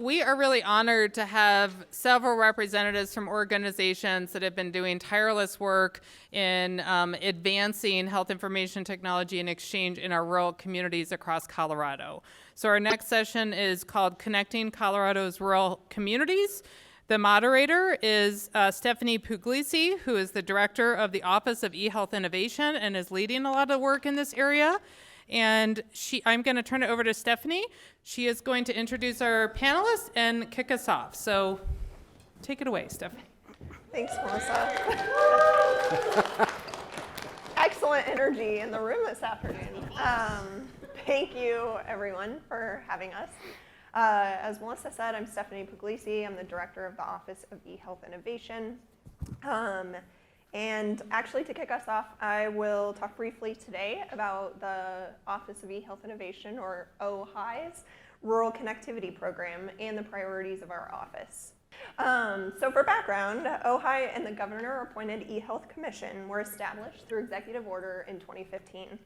we are really honored to have several representatives from organizations that have been doing tireless work in advancing health information technology and exchange in our rural communities across Colorado. So our next session is called Connecting Colorado's Rural Communities. The moderator is Stephanie Pugliese, who is the director of the Office of eHealth Innovation and is leading a lot of work in this area. And I'm going to turn it over to Stephanie. She is going to introduce our panelists and kick us off. So take it away, Stephanie. Thanks, Melissa. Excellent energy in the room this afternoon. Thank you, everyone, for having us. As Melissa said, I'm Stephanie Pugliese. I'm the director of the Office of eHealth Innovation. And actually, to kick us off, I will talk briefly today about the Office of eHealth Innovation, or OeHI's, Rural Connectivity Program and the priorities of our office. So for background, OeHI and the governor-appointed eHealth Commission were established through executive order in 2015.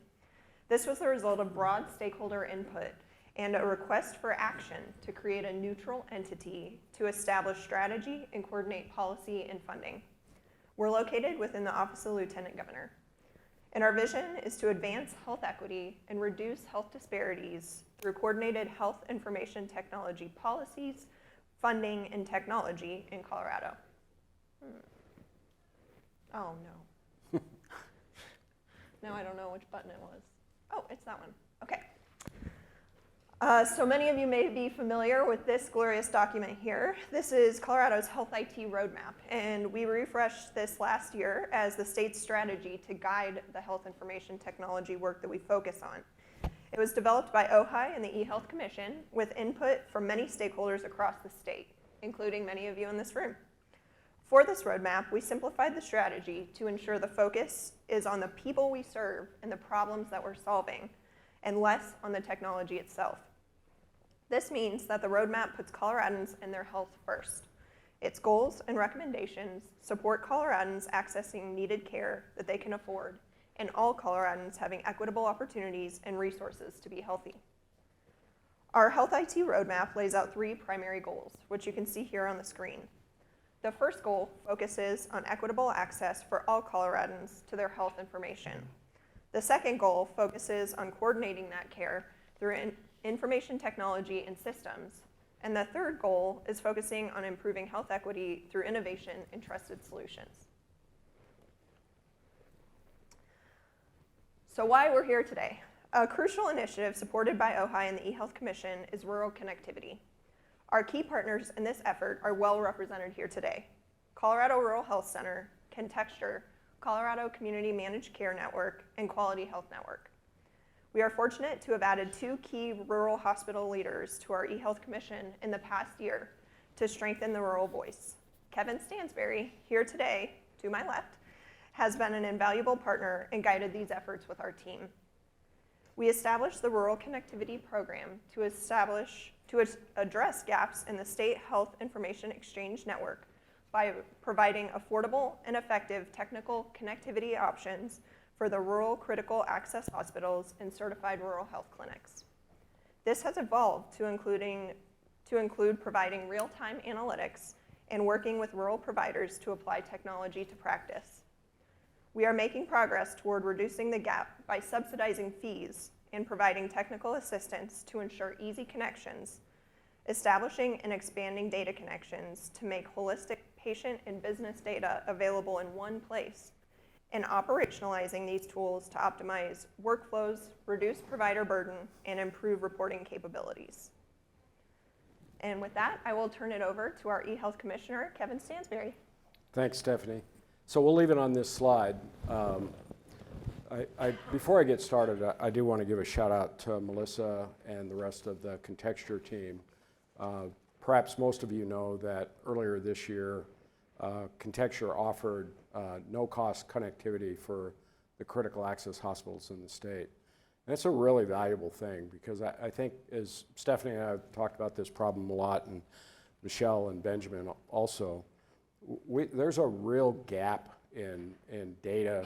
This was the result of broad stakeholder input and a request for action to create a neutral entity to establish strategy and coordinate policy and funding. We're located within the Office of the Lieutenant Governor. And our vision is to advance health equity and reduce health disparities through coordinated health information technology policies, funding, and technology in Colorado. Oh, no. Now I don't know which button it was. Oh, it's that one. Okay. So many of you may be familiar with this glorious document here. This is Colorado's Health IT Roadmap, and we refreshed this last year as the state's strategy to guide the health information technology work that we focus on. It was developed by OeHI and the eHealth Commission with input from many stakeholders across the state, including many of you in this room. For this roadmap, we simplified the strategy to ensure the focus is on the people we serve and the problems that we're solving, and less on the technology itself. This means that the roadmap puts Coloradans and their health first. Its goals and recommendations support Coloradans accessing needed care that they can afford, and all Coloradans having equitable opportunities and resources to be healthy. Our Health IT roadmap lays out 3 primary goals, which you can see here on the screen. The first goal focuses on equitable access for all Coloradans to their health information. The second goal focuses on coordinating that care through information technology and systems. And the third goal is focusing on improving health equity through innovation and trusted solutions. So why we're here today. A crucial initiative supported by OeHI and the eHealth Commission is rural connectivity. Our key partners in this effort are well represented here today. Colorado Rural Health Center, Contexture, Colorado Community Managed Care Network, and Quality Health Network. We are fortunate to have added 2 key rural hospital leaders to our eHealth Commission in the past year to strengthen the rural voice. Kevin Stansbury, here today, to my left, has been an invaluable partner and guided these efforts with our team. We established the Rural Connectivity Program to address gaps in the State Health Information Exchange Network by providing affordable and effective technical connectivity options for the rural critical access hospitals and certified rural health clinics. This has evolved to include providing real-time analytics and working with rural providers to apply technology to practice. We are making progress toward reducing the gap by subsidizing fees and providing technical assistance to ensure easy connections, establishing and expanding data connections to make holistic patient and business data available in one place, and operationalizing these tools to optimize workflows, reduce provider burden, and improve reporting capabilities. And with that, I will turn it over to our eHealth Commissioner, Kevin Stansbury. Thanks, Stephanie. So we'll leave it on this slide. Before I get started, I do want to give a shout out to Melissa and the rest of the Contexture team. Perhaps most of you know that earlier this year, Contexture offered no-cost connectivity for the critical access hospitals in the state. And that's a really valuable thing because I think, as Stephanie and I have talked about this problem a lot, and Michelle and Benjamin also, there's a real gap in data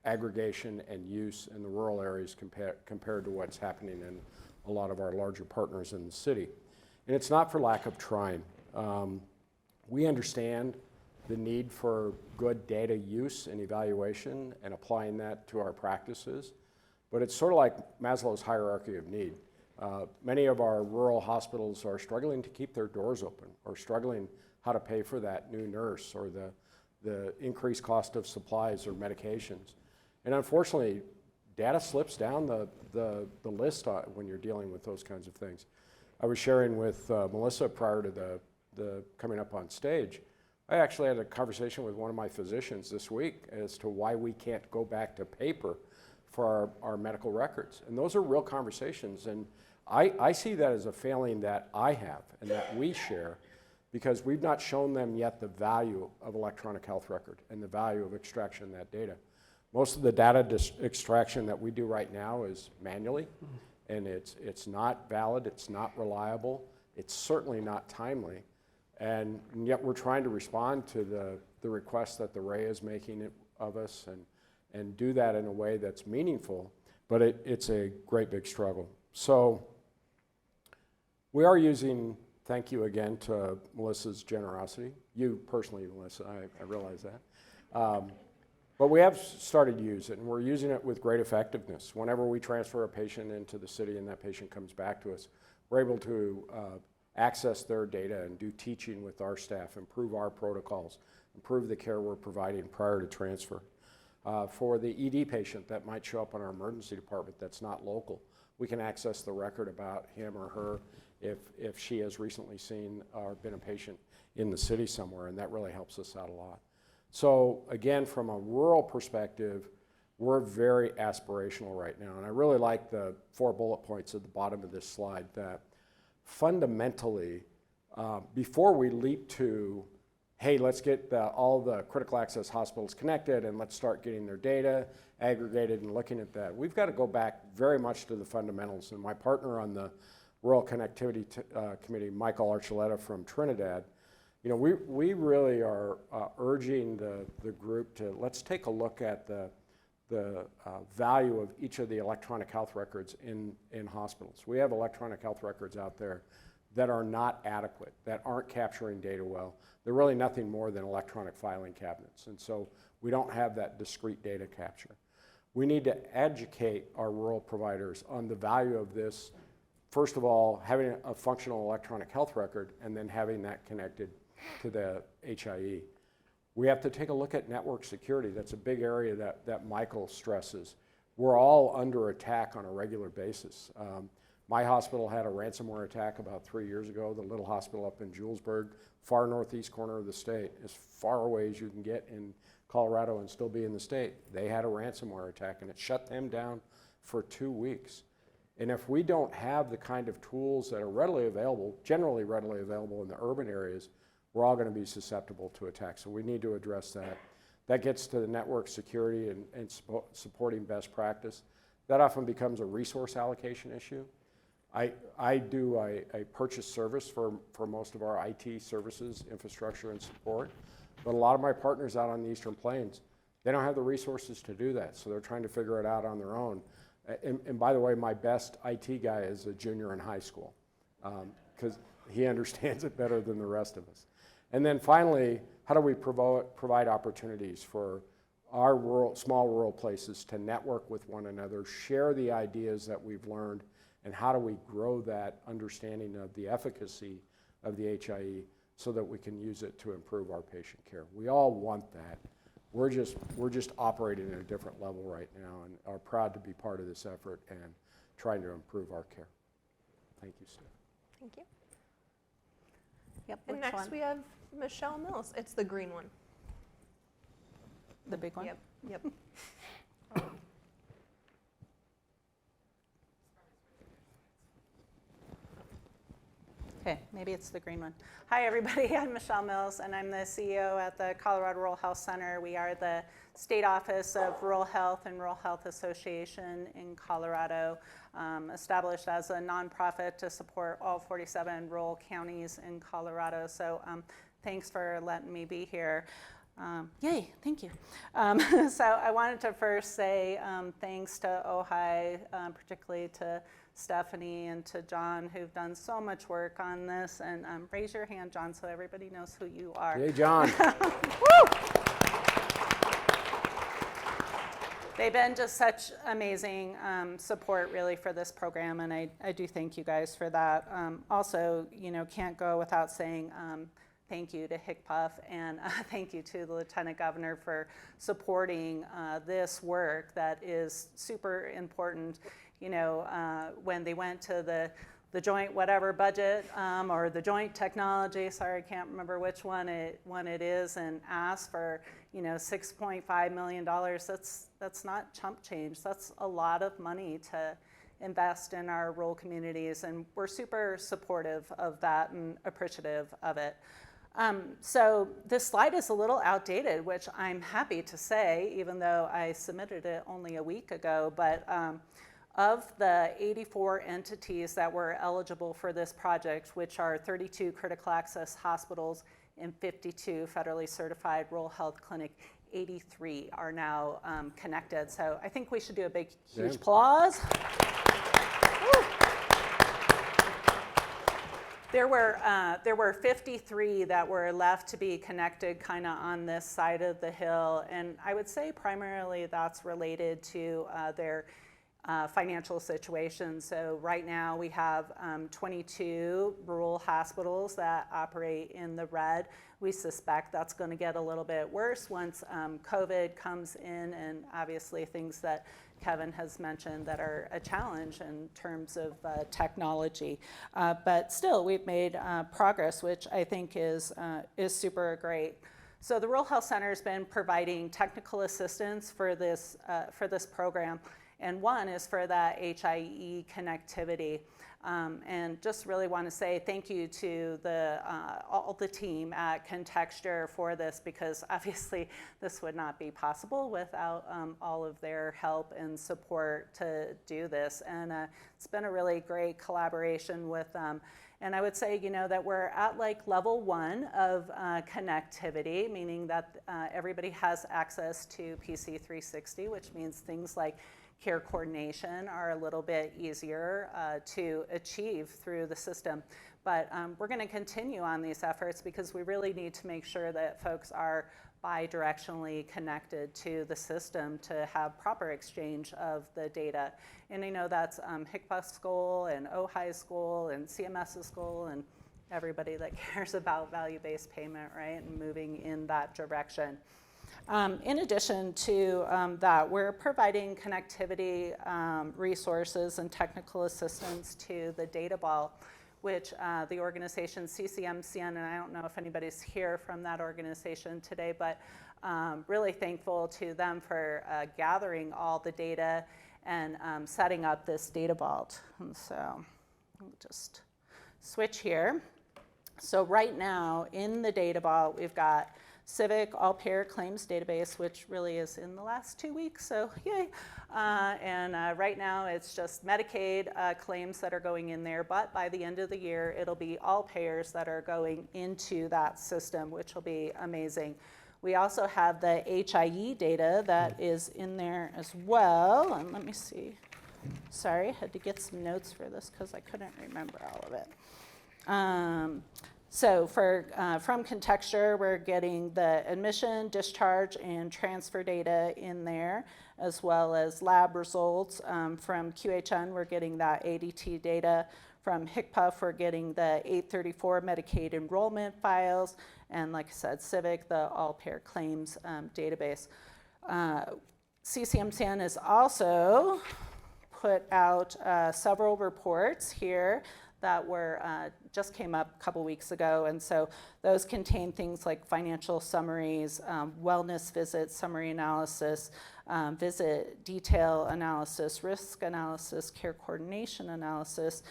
aggregation and use in the rural areas compared to what's happening in a lot of our larger partners in the city. And it's not for lack of trying. We understand the need for good data use and evaluation and applying that to our practices, but it's sort of like Maslow's hierarchy of need. Many of our rural hospitals are struggling to keep their doors open, or struggling how to pay for that new nurse, or the increased cost of supplies or medications. And unfortunately, data slips down the list when you're dealing with those kinds of things. I was sharing with Melissa prior to the coming up on stage. I actually had a conversation with one of my physicians this week as to why we can't go back to paper for our medical records. And those are real conversations. And I see that as a failing that I have and that we share, because we've not shown them yet the value of electronic health record and the value of extraction of that data. Most of the data extraction that we do right now is manually, and it's not valid, it's not reliable, it's certainly not timely. And yet we're trying to respond to the request that the RAE is making of us and do that in a way that's meaningful, but it's a great big struggle. So we are using, thank you again to Melissa's generosity, you personally, Melissa, I realize that. But we have started to use it, and we're using it with great effectiveness. Whenever we transfer a patient into the city and that patient comes back to us, we're able to access their data and do teaching with our staff, improve our protocols, improve the care we're providing prior to transfer. For the ED patient that might show up in our emergency department that's not local, we can access the record about him or her if she has recently seen or been a patient in the city somewhere, and that really helps us out a lot. So again, from a rural perspective, we're very aspirational right now, and I really like the 4 bullet points at the bottom of this slide that fundamentally, before we leap to, hey, let's get all the critical access hospitals connected and let's start getting their data aggregated and looking at that, we've got to go back very much to the fundamentals. And my partner on the Rural Connectivity Committee, Michael Archuleta from Trinidad, you know, we really are urging the group to let's take a look at the value of each of the electronic health records in hospitals. We have electronic health records out there that are not adequate, that aren't capturing data well. They're really nothing more than electronic filing cabinets. And so we don't have that discrete data capture. We need to educate our rural providers on the value of this, first of all, having a functional electronic health record and then having that connected to the HIE. We have to take a look at network security. That's a big area that Michael stresses. We're all under attack on a regular basis. My hospital had a ransomware attack about 3 years ago, the little hospital up in Julesburg, far northeast corner of the state, as far away as you can get in Colorado and still be in the state. They had a ransomware attack and it shut them down for 2 weeks. And if we don't have the kind of tools that are readily available, generally readily available in the urban areas, we're all going to be susceptible to attack. So we need to address that. That gets to the network security and supporting best practice. That often becomes a resource allocation issue. I do a purchase service for most of our IT services, infrastructure, and support. But a lot of my partners out on the Eastern Plains, they don't have the resources to do that. So they're trying to figure it out on their own. And by the way, my best IT guy is a junior in high school because he understands it better than the rest of us. And then finally, how do we provide opportunities for our small rural places to network with one another, share the ideas that we've learned, and how do we grow that understanding of the efficacy of the HIE so that we can use it to improve our patient care? We all want that. We're just operating at a different level right now and are proud to be part of this effort and trying to improve our care. Thank you, Steph. Thank you. Yep, And which next one? we have Michelle Mills. It's the green one. The big one? Yep. Okay, maybe it's the green one. Hi, everybody. I'm Michelle Mills, and I'm the CEO at the Colorado Rural Health Center. We are the state office of rural health and Rural Health Association in Colorado, established as a nonprofit to support all 47 rural counties in Colorado. So thanks for letting me be here. Yay, thank you. So I wanted to first say thanks to OeHI, particularly to Stephanie and to John, who've done so much work on this. And raise your hand, John, so everybody knows who you are. Hey, John. They've been just such amazing support, really, for this program, and I do thank you guys for that. Also, can't go without saying thank you to HCPF, and thank you to the Lieutenant Governor for supporting this work that is super important. When they went to the joint whatever budget or the joint technology, sorry, I can't remember which one it is, and asked for $6.5 million, that's not chump change. That's a lot of money to invest in our rural communities, and we're super supportive of that and appreciative of it. So this slide is a little outdated, which I'm happy to say, even though I submitted it only a week ago, but of the 84 entities that were eligible for this project, which are 32 critical access hospitals and 52 federally certified rural health clinic, 83 are now connected. So I think we should do a big, huge applause. There were 53 that were left to be connected kind of on this side of the hill, and I would say primarily that's related to their financial situation. So right now we have 22 rural hospitals that operate in the red. We suspect that's going to get a little bit worse once COVID comes in, and obviously things that Kevin has mentioned that are a challenge in terms of technology. But still, we've made progress, which I think is super great. So the Rural Health Center has been providing technical assistance for this program, and one is for that HIE connectivity. And just really want to say thank you to all the team at Contexture for this, because obviously this would not be possible without all of their help and support to do this. And it's been a really great collaboration with them. And I would say, that we're at like level 1 of connectivity, meaning that everybody has access to PC 360, which means things like care coordination are a little bit easier to achieve through the system. But we're going to continue on these efforts because we really need to make sure that folks are bi-directionally connected to the system to have proper exchange of the data. And I know that's HCPF's goal and OeHI's goal and CMS's goal and everybody that cares about value-based payment, right, and moving in that direction. In addition to that, we're providing connectivity resources and technical assistance to the data ball, which the organization CCMCN, and I don't know if anybody's here from that organization today, but really thankful to them for gathering all the data and setting up this data vault. And so I'll just switch here. So right now in the data vault, we've got Civic all-payer claims database, which really is in the last 2 weeks, so yay. And right now it's just Medicaid claims that are going in there, but by the end of the year, it'll be all payers that are going into that system, which will be amazing. We also have the HIE data that is in there as well, and let me see. Sorry, I had to get some notes for this because I couldn't remember all of it. So from Contexture, we're getting the admission, discharge, and transfer data in there, as well as lab results. From QHN, we're getting that ADT data. From HCPF, we're getting the 834 Medicaid enrollment files. And like I said, Civic, the all-payer claims database. CCMCN has also put out several reports here that were just came up a couple weeks ago, and so those contain things like financial summaries, wellness visit summary analysis, visit detail analysis, risk analysis, care coordination analysis,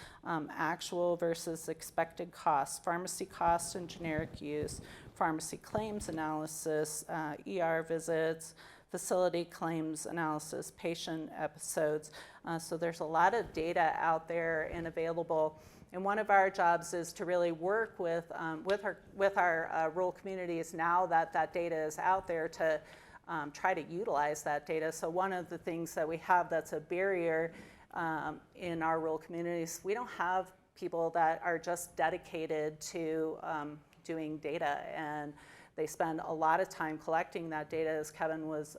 actual versus expected costs, pharmacy costs and generic use, pharmacy claims analysis, ER visits, facility claims analysis, patient episodes. So there's a lot of data out there and available. And one of our jobs is to really work with our rural communities now that that data is out there to try to utilize that data. So one of the things that we have that's a barrier in our rural communities, we don't have people that are just dedicated to doing data, and they spend a lot of time collecting that data, as Kevin was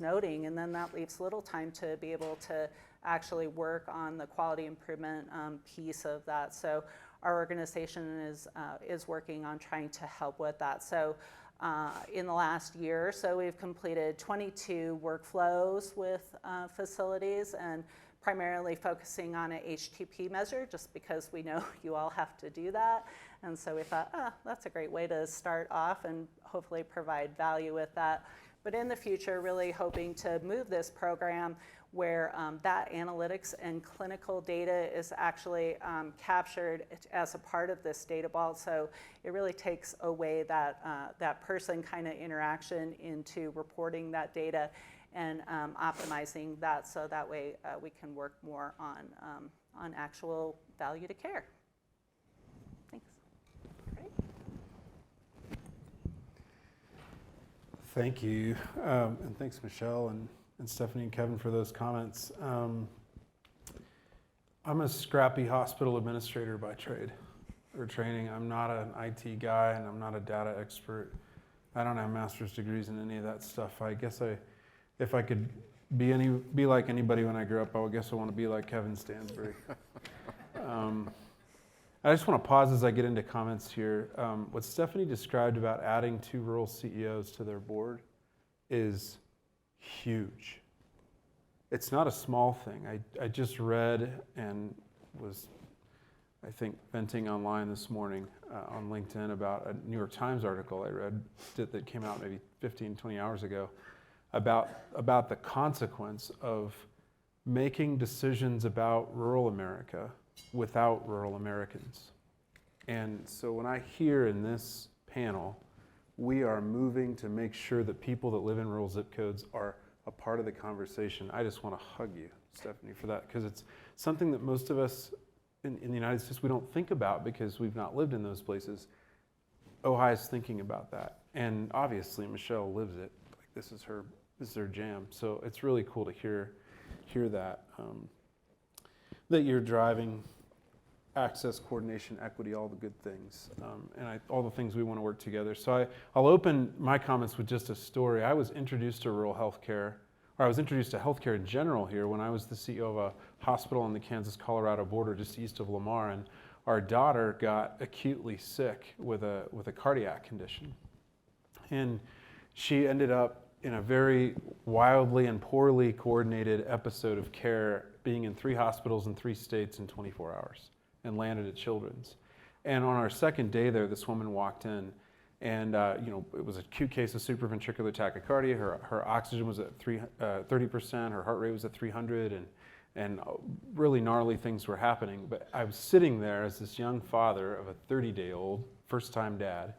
noting, and then that leaves little time to be able to actually work on the quality improvement piece of that. So our organization is working on trying to help with that. So in the last year or so, we've completed 22 workflows with facilities, and primarily focusing on a HTTP measure, just because we know you all have to do that. And so we thought, that's a great way to start off and hopefully provide value with that. But in the future, really hoping to move this program where that analytics and clinical data is actually captured as a part of this data vault. So it really takes away that person kind of interaction into reporting that data and optimizing that, so that way we can work more on actual value to care. Thanks. Great. Thank you, and thanks Michelle and Stephanie and Kevin for those comments. I'm a scrappy hospital administrator by trade or training. I'm not an IT guy, and I'm not a data expert. I don't have master's degrees in any of that stuff. I guess if I could be like anybody when I grew up, I would guess I want to be like Kevin Stansbury. I just want to pause as I get into comments here. What Stephanie described about adding 2 rural CEOs to their board is huge. It's not a small thing. I just read and was, I think, venting online this morning on LinkedIn about a New York Times article I read that came out maybe 15, 20 hours ago about the consequence of making decisions about rural America without rural Americans. And so when I hear in this panel, we are moving to make sure that people that live in rural zip codes are a part of the conversation, I just want to hug you, Stephanie, for that, because it's something that most of us in the United States, we don't think about because we've not lived in those places. OeHI is thinking about that. And obviously Michelle lives it. Like this is her jam. So it's really cool to hear that, that you're driving access, coordination, equity, all the good things, and all the things we want to work together. So I'll open my comments with just a story. I was introduced to rural healthcare, or I was introduced to healthcare in general here when I was the CEO of a hospital on the Kansas-Colorado border just east of Lamar, and our daughter got acutely sick with a cardiac condition. And she ended up in a very wildly and poorly coordinated episode of care, being in 3 hospitals in 3 states in 24 hours, and landed at Children's. And on our second day there, this woman walked in, and it was an acute case of supraventricular tachycardia. Her oxygen was at 30%, her heart rate was at 300, and really gnarly things were happening. But I was sitting there as this young father of a 30-day-old, first-time dad,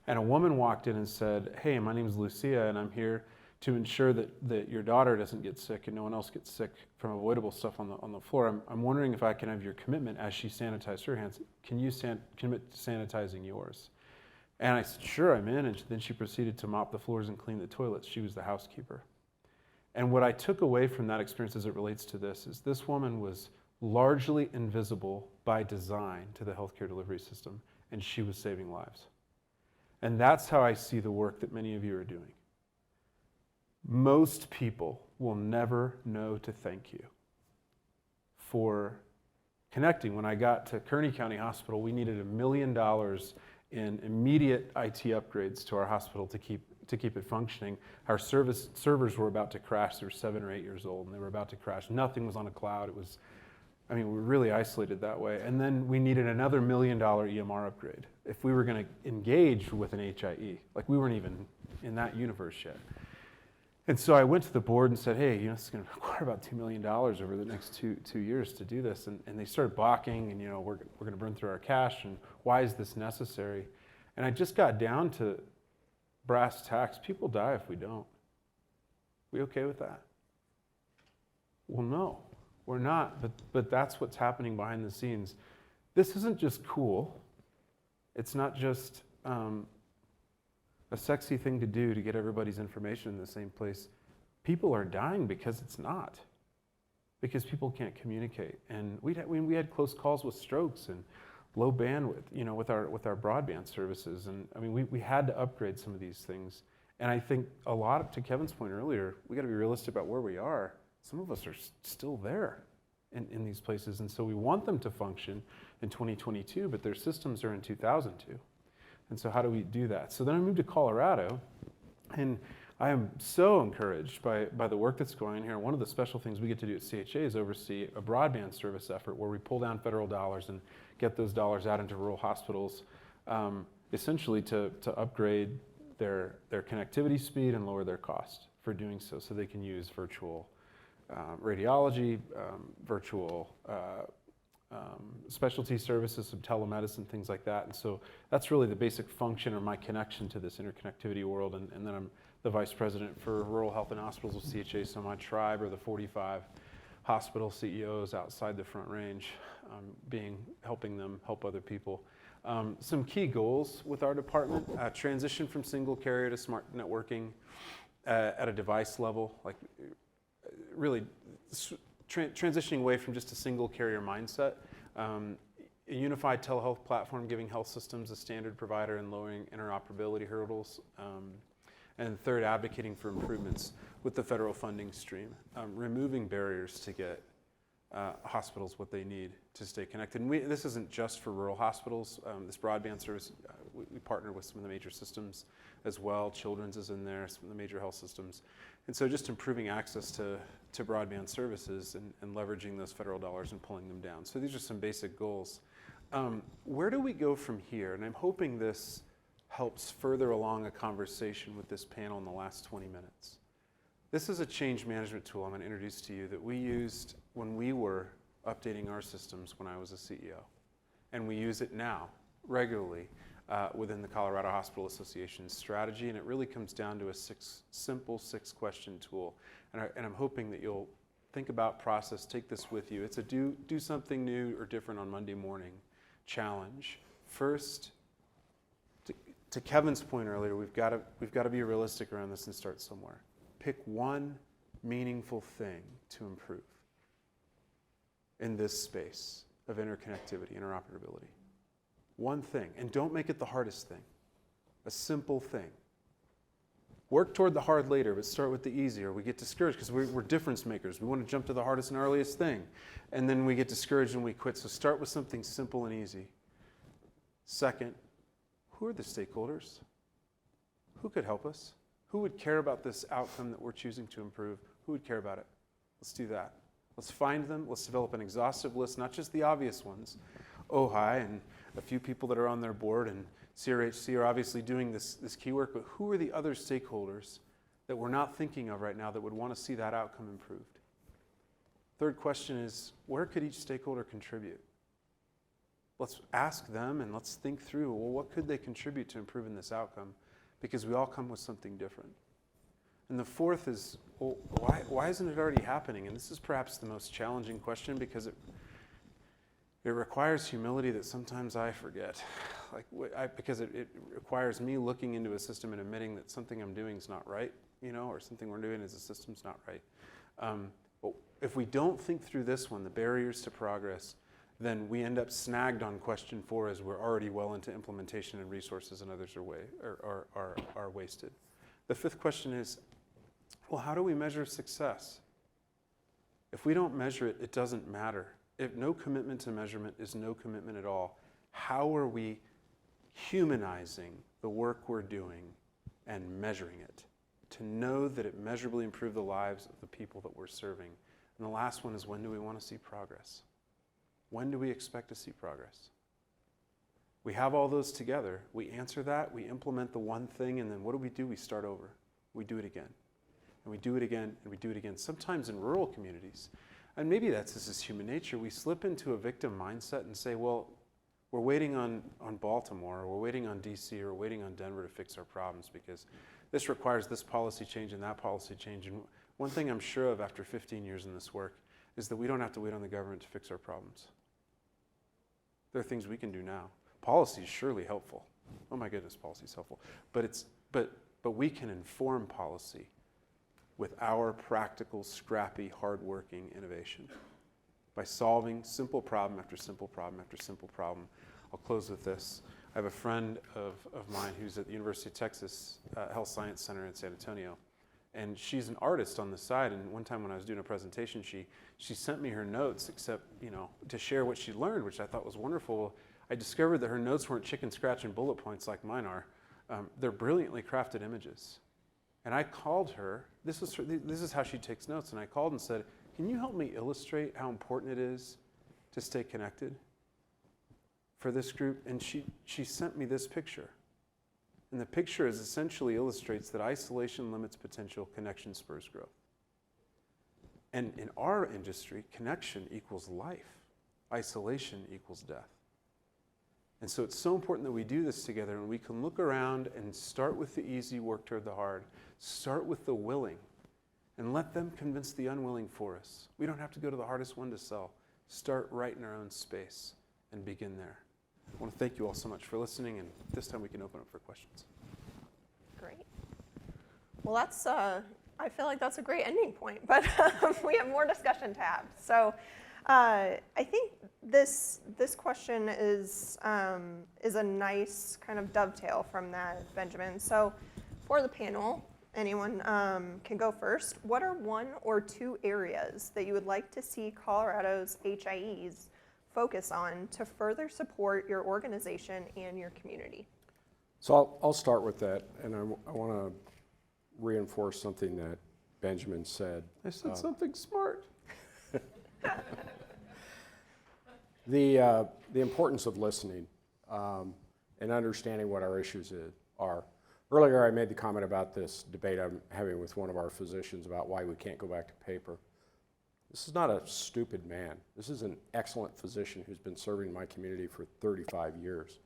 and a woman walked in and said, "Hey, my name is Lucia, and I'm here to ensure that your daughter doesn't get sick and no one else gets sick from avoidable stuff on the floor. I'm wondering if I can have your commitment as she sanitized her hands. Can you commit to sanitizing yours?" And I said, "Sure, I'm in." And then she proceeded to mop the floors and clean the toilets. She was the housekeeper. And what I took away from that experience as it relates to this is this woman was largely invisible by design to the healthcare delivery system, and she was saving lives. And that's how I see the work that many of you are doing. Most people will never know to thank you for connecting. When I got to Kearney County Hospital, we needed $1 million in immediate IT upgrades to our hospital to keep it functioning. Our servers were about to crash. They were 7 or 8 years old, and they were about to crash. Nothing was on a cloud. We were really isolated that way. And then we needed another $1 million EMR upgrade if we were going to engage with an HIE. Like, we weren't even in that universe yet. And so I went to the board and said, "Hey, this is going to require about $2 million over the next two years to do this." And they started balking, and we're going to burn through our cash, and why is this necessary? And I just got down to brass tacks. People die if we don't. We okay with that? Well, no, we're not. But that's what's happening behind the scenes. this isn't just cool. It's not just a sexy thing to do to get everybody's information in the same place. People are dying because it's not, because people can't communicate. And we had close calls with strokes and low bandwidth, with our broadband services. And I mean, we had to upgrade some of these things. And I think a lot, to Kevin's point earlier, we got to be realistic about where we are. Some of us are still there in these places. And so we want them to function in 2022, but their systems are in 2002. And so how do we do that? So then I moved to Colorado, and I am so encouraged by the work that's going on here. One of the special things we get to do at CHA is oversee a broadband service effort where we pull down federal dollars and get those dollars out into rural hospitals, essentially to upgrade their connectivity speed and lower their cost for doing so they can use virtual radiology, virtual specialty services, some telemedicine, things like that. And so that's really the basic function or my connection to this interconnectivity world. And then I'm the vice president for rural health and hospitals with CHA. So my tribe are the 45 hospital CEOs outside the Front Range, helping them help other people. Some key goals with our department: transition from single carrier to smart networking at a device level, like really transitioning away from just a single carrier mindset. A unified telehealth platform giving health systems a standard provider and lowering interoperability hurdles. And third, advocating for improvements with the federal funding stream, removing barriers to get hospitals what they need to stay connected. And this isn't just for rural hospitals. This broadband service, we partner with some of the major systems as well. Children's is in there, some of the major health systems. And so just improving access to broadband services and leveraging those federal dollars and pulling them down. So these are some basic goals. Where do we go from here? And I'm hoping this helps further along a conversation with this panel in the last 20 minutes. This is a change management tool I'm going to introduce to you that we used when we were updating our systems when I was a CEO. And we use it now regularly within the Colorado Hospital Association's strategy. And it really comes down to a simple six-question tool. And I'm hoping that you'll think about, process, take this with you. It's a do something new or different on Monday morning challenge. First, to Kevin's point earlier, we've got to be realistic around this and start somewhere. Pick one meaningful thing to improve in this space of interconnectivity, interoperability. One thing, and don't make it the hardest thing. A simple thing. Work toward the hard later, but start with the easier. We get discouraged because we're difference makers. We want to jump to the hardest and earliest thing, and then we get discouraged and we quit. So start with something simple and easy. Second, who are the stakeholders? Who could help us? Who would care about this outcome that we're choosing to improve? Who would care about it? Let's do that. Let's find them. Let's develop an exhaustive list, not just the obvious ones. OeHI and a few people that are on their board and CRHC are obviously doing this key work, but who are the other stakeholders that we're not thinking of right now that would want to see that outcome improved? Third question is, where could each stakeholder contribute? Let's ask them and let's think through, well, what could they contribute to improving this outcome? Because we all come with something different. And the fourth is, well, why isn't it already happening? And this is perhaps the most challenging question because it requires humility that sometimes I forget. Because it requires me looking into a system and admitting that something I'm doing is not right, or something we're doing as a system's not right. But if we don't think through this one, the barriers to progress, then we end up snagged on question 4 as we're already well into implementation and resources and others are wasted. The fifth question is, well, how do we measure success? If we don't measure it, it doesn't matter. If no commitment to measurement is no commitment at all, how are we humanizing the work we're doing and measuring it to know that it measurably improved the lives of the people that we're serving? And the last one is, when do we want to see progress? When do we expect to see progress? We have all those together. We answer that, we implement the one thing, and then what do? We start over. We do it again. And we do it again, and we do it again. Sometimes in rural communities, and maybe this is human nature, we slip into a victim mindset and say, well, we're waiting on Baltimore, or we're waiting on DC, or we're waiting on Denver to fix our problems because this requires this policy change and that policy change. And one thing I'm sure of after 15 years in this work is that we don't have to wait on the government to fix our problems. There are things we can do now. Policy is surely helpful. Oh my goodness, policy is helpful. But we can inform policy with our practical, scrappy, hardworking innovation by solving simple problem after simple problem after simple problem. I'll close with this. I have a friend of mine who's at the University of Texas Health Science Center in San Antonio. And she's an artist on the side, and one time when I was doing a presentation, she sent me her notes, except, to share what she learned, which I thought was wonderful. I discovered that her notes weren't chicken scratch and bullet points like mine are. They're brilliantly crafted images. And I called her, this is how she takes notes, and I called and said, can you help me illustrate how important it is to stay connected for this group? And she sent me this picture. And the picture essentially illustrates that isolation limits potential, connection spurs growth. And in our industry, connection equals life. Isolation equals death. And so it's so important that we do this together, and we can look around and start with the easy, work toward the hard. Start with the willing, and let them convince the unwilling for us. We don't have to go to the hardest one to sell. Start right in our own space and begin there. I want to thank you all so much for listening, and this time we can open up for questions. Great. Well, that's, I feel like that's a great ending point, but we have more discussion to have. So I think this question is a nice kind of dovetail from that, Benjamin. So for the panel, anyone can go first. What are 1 or 2 areas that you would like to see Colorado's HIEs focus on to further support your organization and your community? So I'll start with that, and I want to reinforce something that Benjamin said. I said something smart. The importance of listening and understanding what our issues are. Earlier I made the comment about this debate I'm having with one of our physicians about why we can't go back to paper. This is not a stupid man. This is an excellent physician who's been serving my community for 35 years.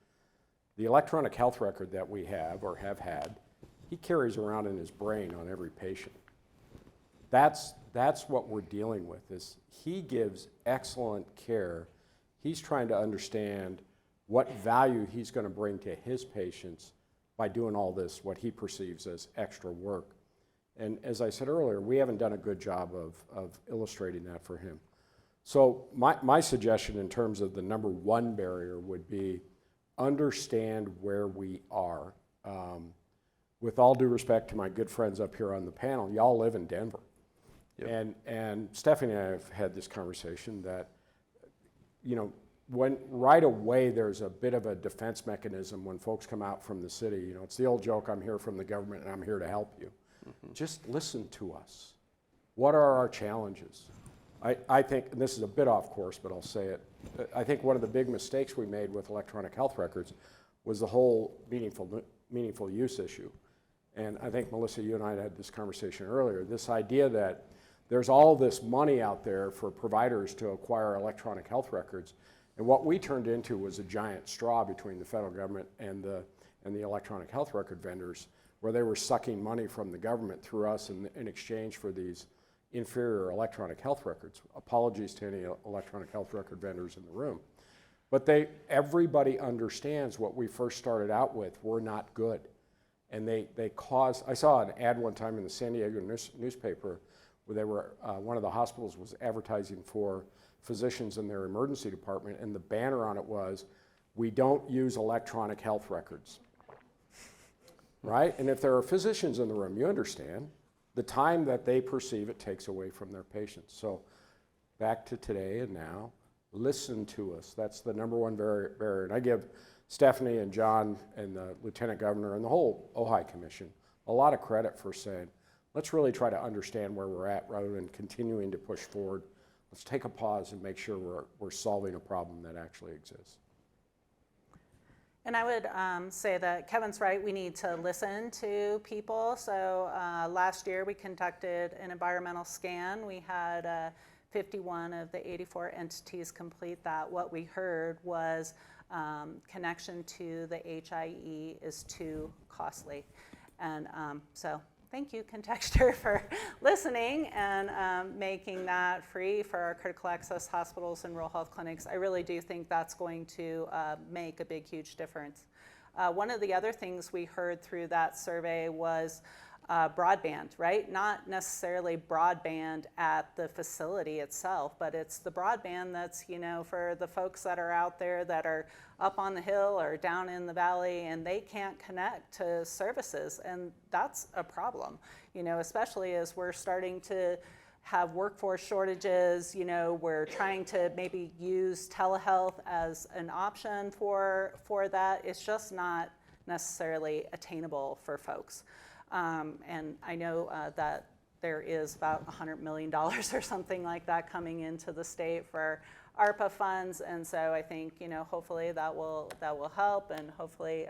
The electronic health record that we have or have had, he carries around in his brain on every patient. That's what we're dealing with, is he gives excellent care. He's trying to understand what value he's going to bring to his patients by doing all this, what he perceives as extra work. And as I said earlier, we haven't done a good job of illustrating that for him. So my suggestion in terms of the number 1 barrier would be understand where we are. With all due respect to my good friends up here on the panel, y'all live in Denver. Yep. And Stephanie and I have had this conversation that, when right away there's a bit of a defense mechanism when folks come out from the city. It's the old joke, I'm here from the government and I'm here to help you. Mm-hmm. Just listen to us. What are our challenges? I think, and this is a bit off course, but I'll say it, I think one of the big mistakes we made with electronic health records was the whole meaningful use issue. And I think, Melissa, you and I had this conversation earlier, this idea that there's all this money out there for providers to acquire electronic health records. And what we turned into was a giant straw between the federal government and the electronic health record vendors, where they were sucking money from the government through us in exchange for these inferior electronic health records. Apologies to any electronic health record vendors in the room. But everybody understands what we first started out with were not good. And they caused, I saw an ad one time in the San Diego newspaper where they were, one of the hospitals was advertising for physicians in their emergency department, and the banner on it was, "We don't use electronic health records." Right? And if there are physicians in the room, you understand the time that they perceive it takes away from their patients. So back to today and now, listen to us. That's the number 1 barrier. And I give Stephanie and John and the Lieutenant Governor and the whole OeHI Commission a lot of credit for saying, let's really try to understand where we're at rather than continuing to push forward. Let's take a pause and make sure we're solving a problem that actually exists. And I would say that Kevin's right, we need to listen to people. So last year we conducted an environmental scan. We had 51 of the 84 entities complete that. What we heard was connection to the HIE is too costly. And so thank you, Contexture, for listening and making that free for our critical access hospitals and rural health clinics. I really do think that's going to make a big, huge difference. One of the other things we heard through that survey was broadband, right? Not necessarily broadband at the facility itself, but it's the broadband that's, for the folks that are out there that are up on the hill or down in the valley and they can't connect to services. And that's a problem, especially as we're starting to have workforce shortages, we're trying to maybe use telehealth as an option for that. It's just not necessarily attainable for folks. And I know that there is about $100 million or something like that coming into the state for ARPA funds, and so I think hopefully that will help, and hopefully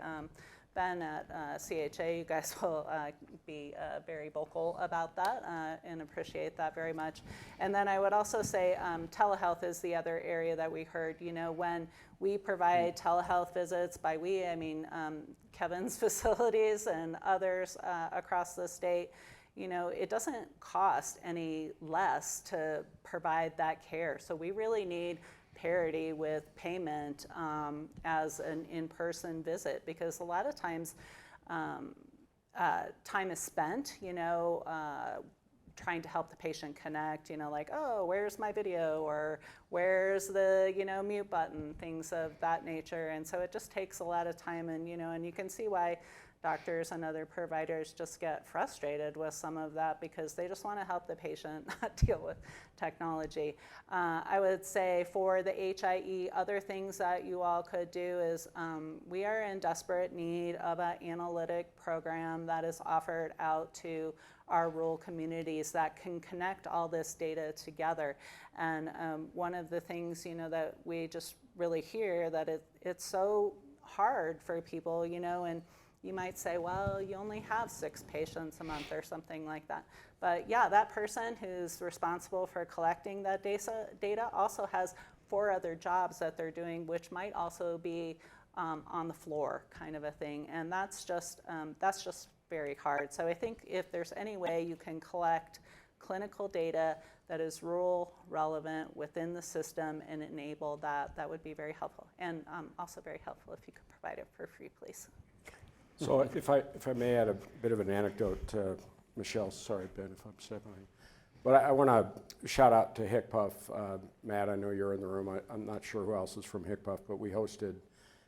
Ben at CHA, you guys will be very vocal about that and appreciate that very much. And then I would also say telehealth is the other area that we heard. When we provide telehealth visits, by we I mean Kevin's facilities and others across the state, it doesn't cost any less to provide that care. So we really need parity with payment as an in-person visit, because a lot of times time is spent, trying to help the patient connect, like, oh, where's my video, or where's the, mute button, things of that nature. And so it just takes a lot of time, and, and you can see why doctors and other providers just get frustrated with some of that, because they just want to help the patient, not deal with technology. I would say for the HIE, other things that you all could do is we are in desperate need of an analytic program that is offered out to our rural communities that can connect all this data together. And one of the things, that we just really hear that it's so hard for people, and you might say, well, you only have 6 patients a month or something like that. But yeah, that person who's responsible for collecting that data also has 4 other jobs that they're doing, which might also be on the floor kind of a thing. And that's just very hard. So I think if there's any way you can collect clinical data that is rural relevant within the system and enable that, that would be very helpful. And also very helpful if you could provide it for free, please. So if I may add a bit of an anecdote to Michelle, sorry Ben if I'm stepping on you, but I want to shout out to HICPUF. Matt, I know you're in the room. I'm not sure who else is from HICPUF, but we hosted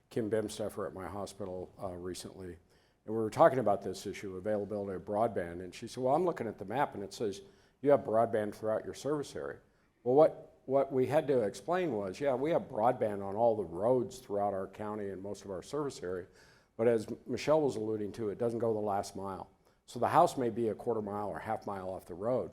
Kim Bimsteffer at my hospital recently, and we were talking about this issue, availability of broadband, and she said, well, I'm looking at the map and it says you have broadband throughout your service area. Well, what we had to explain was, yeah, we have broadband on all the roads throughout our county and most of our service area, but as Michelle was alluding to, it doesn't go the last mile. So the house may be a quarter mile or half mile off the road.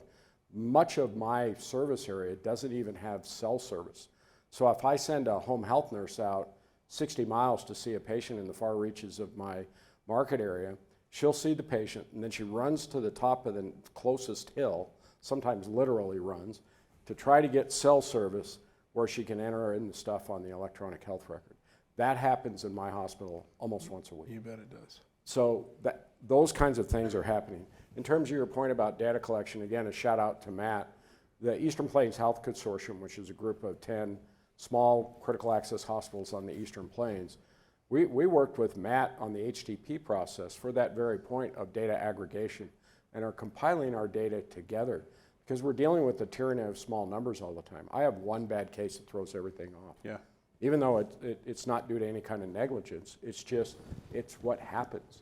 Much of my service area doesn't even have cell service. So if I send a home health nurse out 60 miles to see a patient in the far reaches of my market area, she'll see the patient and then she runs to the top of the closest hill, sometimes literally runs, to try to get cell service where she can enter in the stuff on the electronic health record. That happens in my hospital almost once a week. You bet it does. So those kinds of things are happening. In terms of your point about data collection, again, a shout out to Matt. The Eastern Plains Health Consortium, which is a group of 10 small critical access hospitals on the Eastern Plains, we worked with Matt on the HTP process for that very point of data aggregation and are compiling our data together because we're dealing with the tyranny of small numbers all the time. I have one bad case that throws everything off. Yeah. Even though it's not due to any kind of negligence, it's what happens.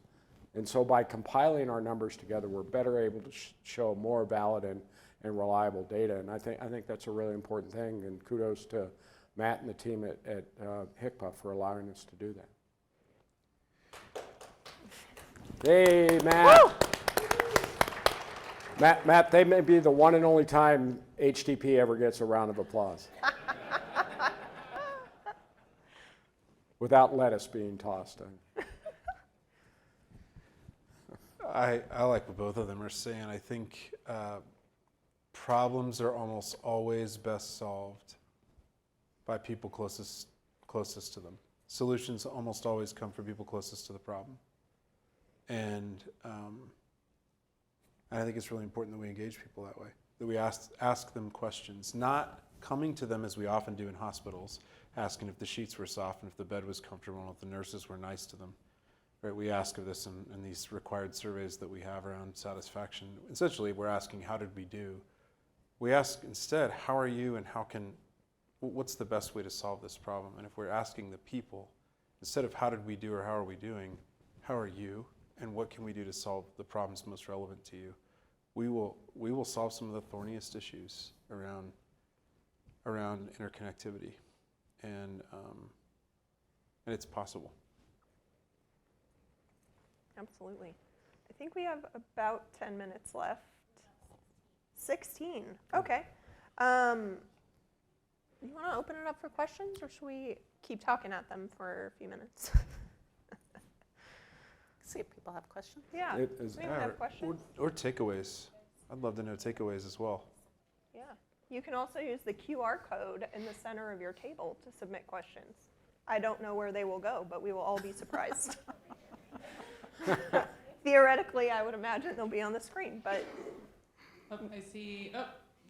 And so by compiling our numbers together, we're better able to show more valid and reliable data. And I think that's a really important thing. And kudos to Matt and the team at HICPUF for allowing us to do that. Hey, Matt. Matt, they may be the one and only time HTP ever gets a round of applause. Without lettuce being tossed in. I like what both of them are saying. I think problems are almost always best solved by people closest to them. Solutions almost always come from people closest to the problem. And And I think it's really important that we engage people that way, that we ask them questions, not coming to them as we often do in hospitals, asking if the sheets were soft and if the bed was comfortable and if the nurses were nice to them. Right? We ask of this in these required surveys that we have around satisfaction. Essentially, we're asking, how did we do? We ask instead, how are you and what's the best way to solve this problem? And if we're asking the people, instead of how did we do or how are we doing, how are you and what can we do to solve the problems most relevant to you? We will solve some of the thorniest issues around interconnectivity, and it's possible. Absolutely. I think we have about 10 minutes left. 16. Okay. You want to open it up for questions, or should we keep talking at them for a few minutes? See if people have questions. Yeah. Is- Anyone have questions? Or takeaways. I'd love to know takeaways as well. Yeah. You can also use the QR code in the center of your table to submit questions. I don't know where they will go, but we will all be surprised. Theoretically, I would imagine they'll be on the screen, but Oh, I see.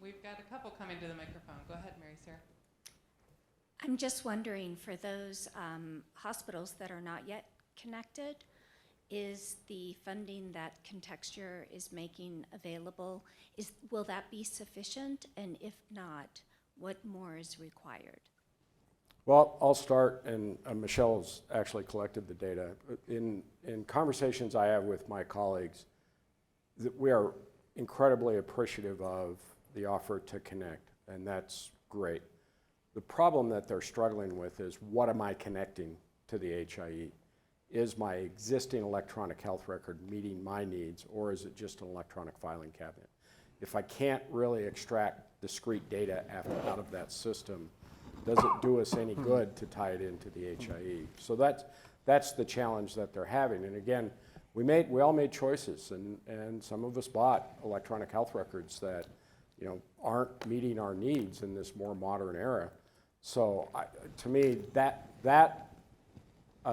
We've got a couple coming to the microphone. Go ahead, Mary Sarah. I'm just wondering, for those hospitals that are not yet connected, is the funding that Contexture is making available, will that be sufficient? And if not, what more is required? Well, I'll start, and Michelle's actually collected the data. In conversations I have with my colleagues, we are incredibly appreciative of the offer to connect, and that's great. The problem that they're struggling with is, what am I connecting to the HIE? Is my existing electronic health record meeting my needs, or is it just an electronic filing cabinet? If I can't really extract discrete data out of that system, does it do us any good to tie it into the HIE? So that's the challenge that they're having. And again, we all made choices, and some of us bought electronic health records that aren't meeting our needs in this more modern era. So to me, that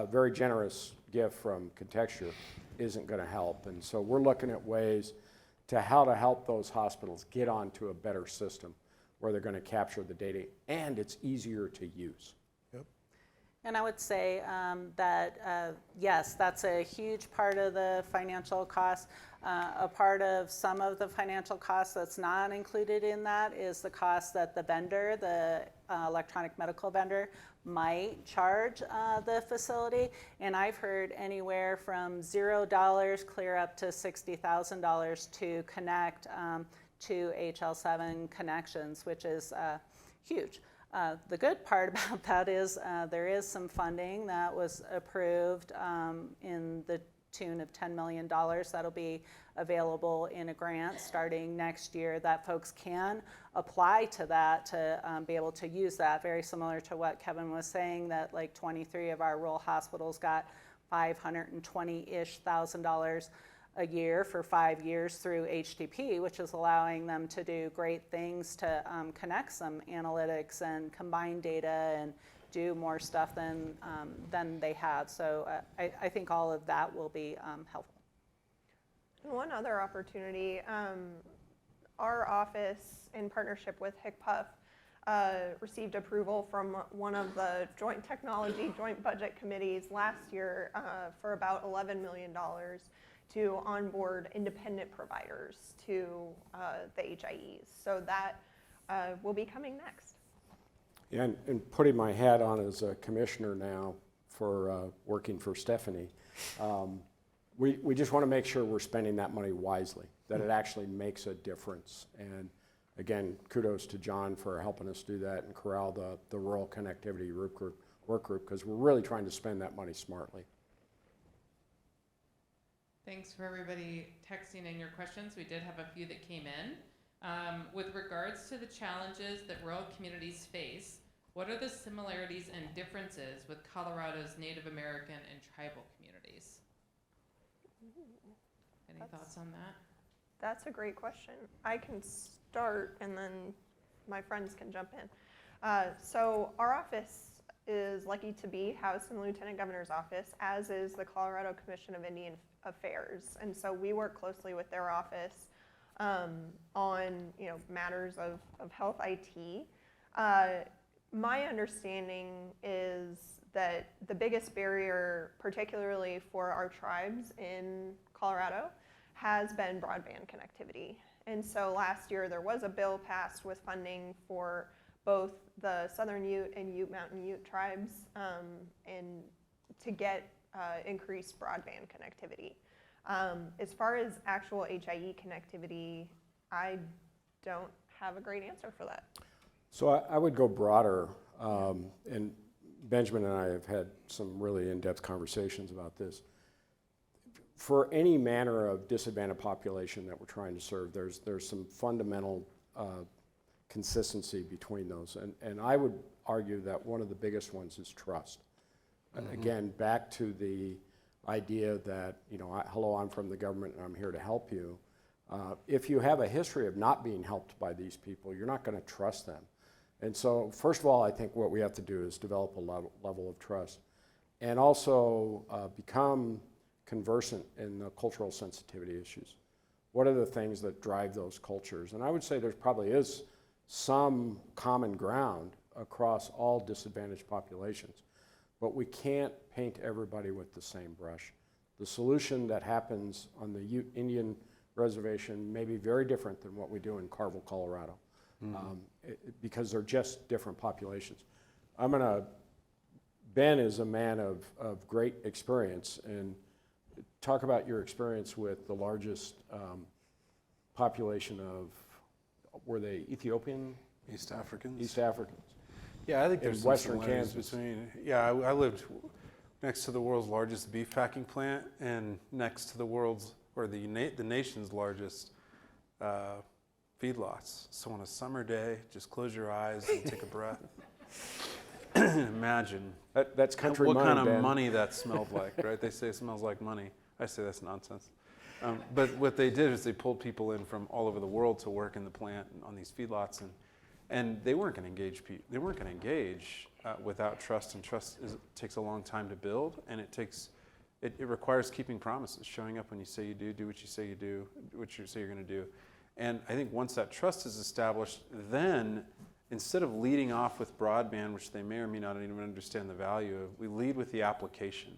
very generous gift from Contexture isn't going to help. And so we're looking at ways to how to help those hospitals get onto a better system where they're going to capture the data and it's easier to use. Yep. And I would say that, yes, that's a huge part of the financial cost. A part of some of the financial costs that's not included in that is the cost that the vendor, the electronic medical vendor, might charge the facility. And I've heard anywhere from $0 clear up to $60,000 to connect to HL7 connections, which is huge. The good part about that is there is some funding that was approved in the tune of $10 million that'll be available in a grant starting next year that folks can apply to that to be able to use that. Very similar to what Kevin was saying, that like 23 of our rural hospitals got $520-ish thousand a year for 5 years through HTP, which is allowing them to do great things to connect some analytics and combine data and do more stuff than they have. So I think all of that will be helpful. one other opportunity, our office, in partnership with HICPUF, received approval from one of the joint technology, joint budget committees last year for about $11 million to onboard independent providers to the HIEs. So that will be coming next. Yeah, and putting my hat on as a commissioner now for working for Stephanie, we just want to make sure we're spending that money wisely, that it actually makes a difference. And again, kudos to John for helping us do that and corral the rural connectivity work group, because we're really trying to spend that money smartly. Thanks for everybody texting in your questions. We did have a few that came in. With regards to the challenges that rural communities face, what are the similarities and differences with Colorado's Native American and tribal communities? Any thoughts on that? That's a great question. I can start and then my friends can jump in. So our office is lucky to be housed in the Lieutenant Governor's office, as is the Colorado Commission of Indian Affairs. And so we work closely with their office on matters of health IT. My understanding is that the biggest barrier, particularly for our tribes in Colorado, has been broadband connectivity. And so last year there was a bill passed with funding for both the Southern Ute and Ute Mountain Ute tribes and to get increased broadband connectivity. As far as actual HIE connectivity, I don't have a great answer for that. So I would go broader, and Benjamin and I have had some really in-depth conversations about this. For any manner of disadvantaged population that we're trying to serve, there's some fundamental consistency between those. And I would argue that one of the biggest ones is trust. Again, back to the idea that, hello, I'm from the government and I'm here to help you. If you have a history of not being helped by these people, you're not going to trust them. And so, first of all, I think what we have to do is develop a level of trust and also become conversant in the cultural sensitivity issues. What are the things that drive those cultures? And I would say there probably is some common ground across all disadvantaged populations, but we can't paint everybody with the same brush. The solution that happens on the Ute Indian reservation may be very different than what we do in Carville, Colorado, because they're just different populations. Ben is a man of great experience, and talk about your experience with the largest population of, were they Ethiopian? East Africans. East Africans. Yeah, I think there's In some Western similarities Kansas. between. Yeah, I lived next to the world's largest beef packing plant and next to the world's, or the nation's largest feedlots. So on a summer day, just close your eyes and take a breath. Imagine That's country what money, kind of Ben. money that smelled like, right? They say it smells like money. I say that's nonsense. But what they did is they pulled people in from all over the world to work in the plant and on these feedlots, and they weren't going to engage people. They weren't going to engage without trust, and trust takes a long time to build, and it requires keeping promises, showing up when you say you do what you say you do, what you say you're going to do. And I think once that trust is established, then instead of leading off with broadband, which they may or may not even understand the value of, we lead with the application.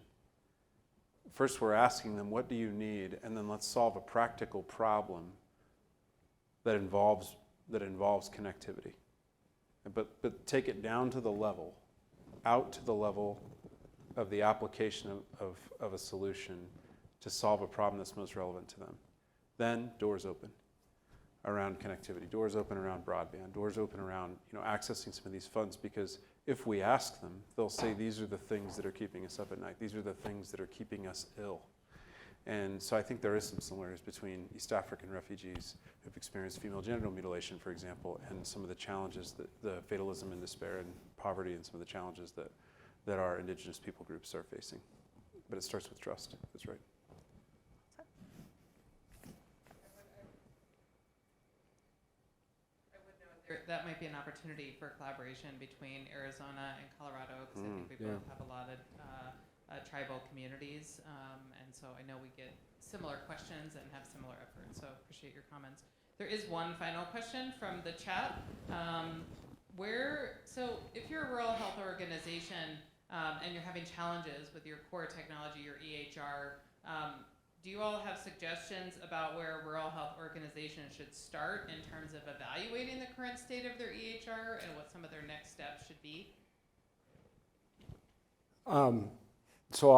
First, we're asking them, what do you need? And then let's solve a practical problem that involves connectivity. But take it down to the level, out to the level of the application of a solution to solve a problem that's most relevant to them. Then doors open around connectivity, doors open around broadband, doors open around accessing some of these funds, because if we ask them, they'll say these are the things that are keeping us up at night. These are the things that are keeping us ill. And so I think there is some similarities between East African refugees who've experienced female genital mutilation, for example, and some of the challenges that the fatalism and despair and poverty and some of the challenges that our indigenous people groups are facing. But it starts with trust. That's right. That might be an opportunity for collaboration between Arizona and Colorado, because I think we both have a lot of tribal communities, and so I know we get similar questions and have similar efforts, so appreciate your comments. There is one final question from the chat. So if you're a rural health organization and you're having challenges with your core technology, your EHR, do you all have suggestions about where rural health organizations should start in terms of evaluating the current state of their EHR and what some of their next steps should be? So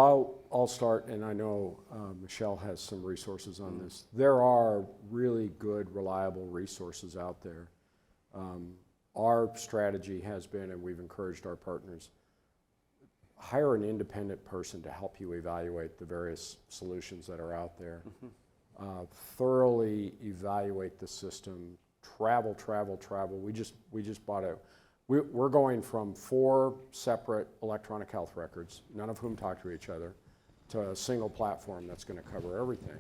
I'll start, and I know Michelle has some resources on this. There are really good, reliable resources out there. Our strategy has been, and we've encouraged our partners, hire an independent person to help you evaluate the various solutions that are out there. Thoroughly evaluate the system. Travel. We just bought we're going from 4 separate electronic health records, none of whom talk to each other, to a single platform that's going to cover everything.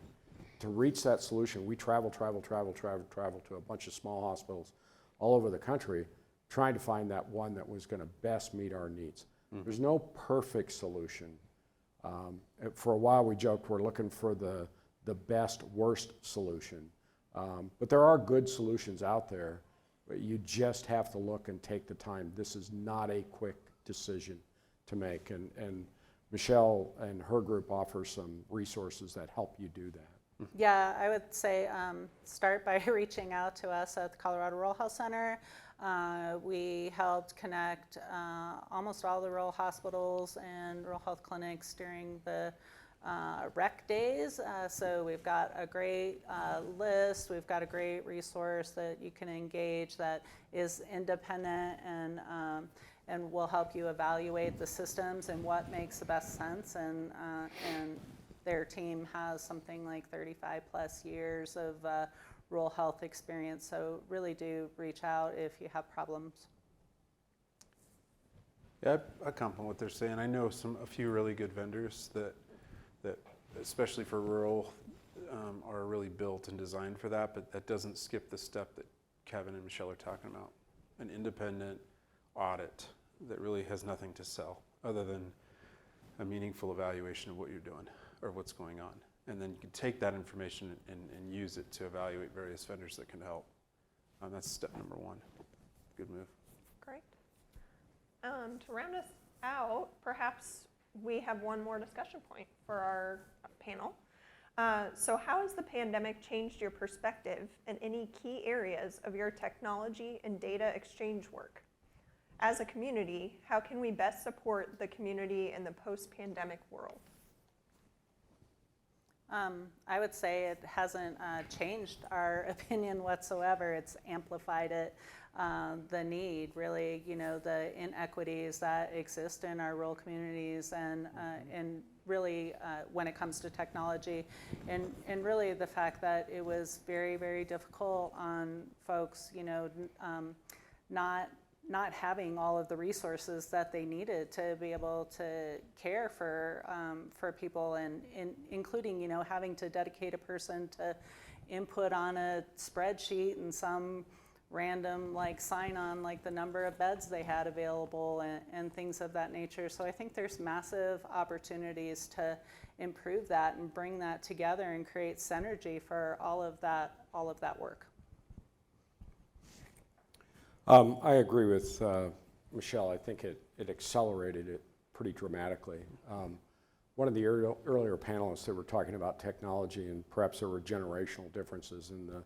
To reach that solution, we travel to a bunch of small hospitals all over the country, trying to find that one that was going to best meet our needs. There's no perfect solution. For a while we joked we're looking for the best, worst solution. But there are good solutions out there, but you just have to look and take the time. This is not a quick decision to make, and Michelle and her group offer some resources that help you do that. Yeah, I would say start by reaching out to us at the Colorado Rural Health Center. We helped connect almost all the rural hospitals and rural health clinics during the rec days. So we've got a great list, we've got a great resource that you can engage that is independent and will help you evaluate the systems and what makes the best sense. And their team has something like 35 plus years of rural health experience. So really do reach out if you have problems. Yeah, I compliment what they're saying. I know a few really good vendors that especially for rural, are really built and designed for that, but that doesn't skip the step that Kevin and Michelle are talking about. An independent audit that really has nothing to sell other than a meaningful evaluation of what you're doing or what's going on. And then you can take that information and use it to evaluate various vendors that can help. That's step number one. Good move. Great. To round us out, perhaps we have one more discussion point for our panel. So how has the pandemic changed your perspective in any key areas of your technology and data exchange work? As a community, how can we best support the community in the post-pandemic world? I would say it hasn't changed our opinion whatsoever. It's amplified it, the need, really, the inequities that exist in our rural communities and really when it comes to technology and really the fact that it was very, very difficult on folks, not having all of the resources that they needed to be able to care for people and including, having to dedicate a person to input on a spreadsheet and some random sign on the number of beds they had available and things of that nature. So I think there's massive opportunities to improve that and bring that together and create synergy for all of that work. I agree with Michelle. I think it accelerated it pretty dramatically. One of the earlier panelists, they were talking about technology and perhaps there were generational differences in the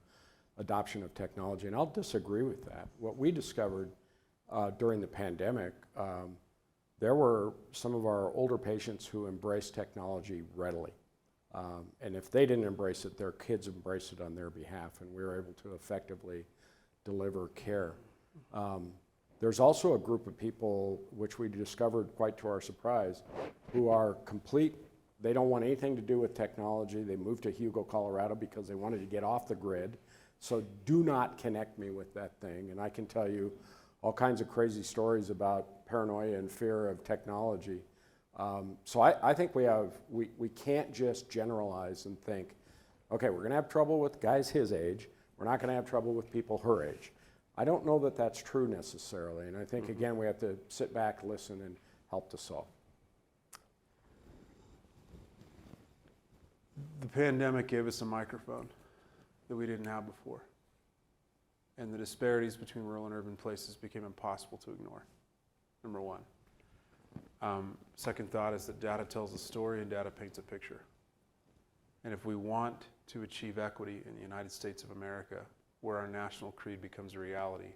adoption of technology, and I'll disagree with that. What we discovered during the pandemic, there were some of our older patients who embraced technology readily. And if they didn't embrace it, their kids embraced it on their behalf, and we were able to effectively deliver care. There's also a group of people, which we discovered quite to our surprise, who are they don't want anything to do with technology. They moved to Hugo, Colorado because they wanted to get off the grid. So do not connect me with that thing. And I can tell you all kinds of crazy stories about paranoia and fear of technology. So I think we can't just generalize and think, okay, we're gonna have trouble with guys his age. We're not gonna have trouble with people her age. I don't know that that's true necessarily, and I think, again, we have to sit back, listen, and help to solve. The pandemic gave us a microphone that we didn't have before, and the disparities between rural and urban places became impossible to ignore, number one. Second thought is that data tells a story and data paints a picture. And if we want to achieve equity in the United States of America, where our national creed becomes a reality,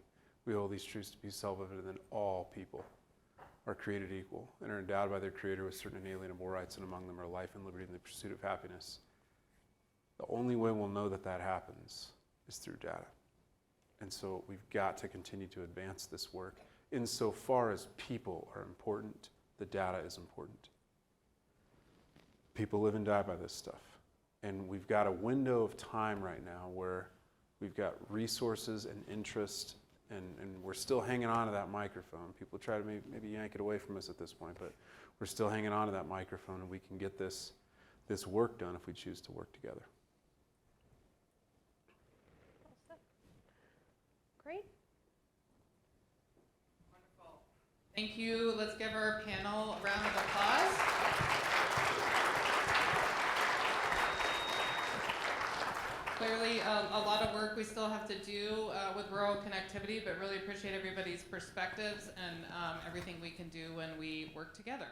we hold these truths to be self-evident that all people are created equal and are endowed by their Creator with certain inalienable rights, and among them are life and liberty and the pursuit of happiness. The only way we'll know that that happens is through data. And so we've got to continue to advance this work. Insofar as people are important, the data is important. People live and die by this stuff. And we've got a window of time right now where we've got resources and interest, and we're still hanging on to that microphone. People try to maybe yank it away from us at this point, but we're still hanging on to that microphone, and we can get this work done if we choose to work together. Great. Wonderful. Thank you. Let's give our panel a round of applause. clearly a lot of work we still have to do with rural connectivity, but really appreciate everybody's perspectives and everything we can do when we work together.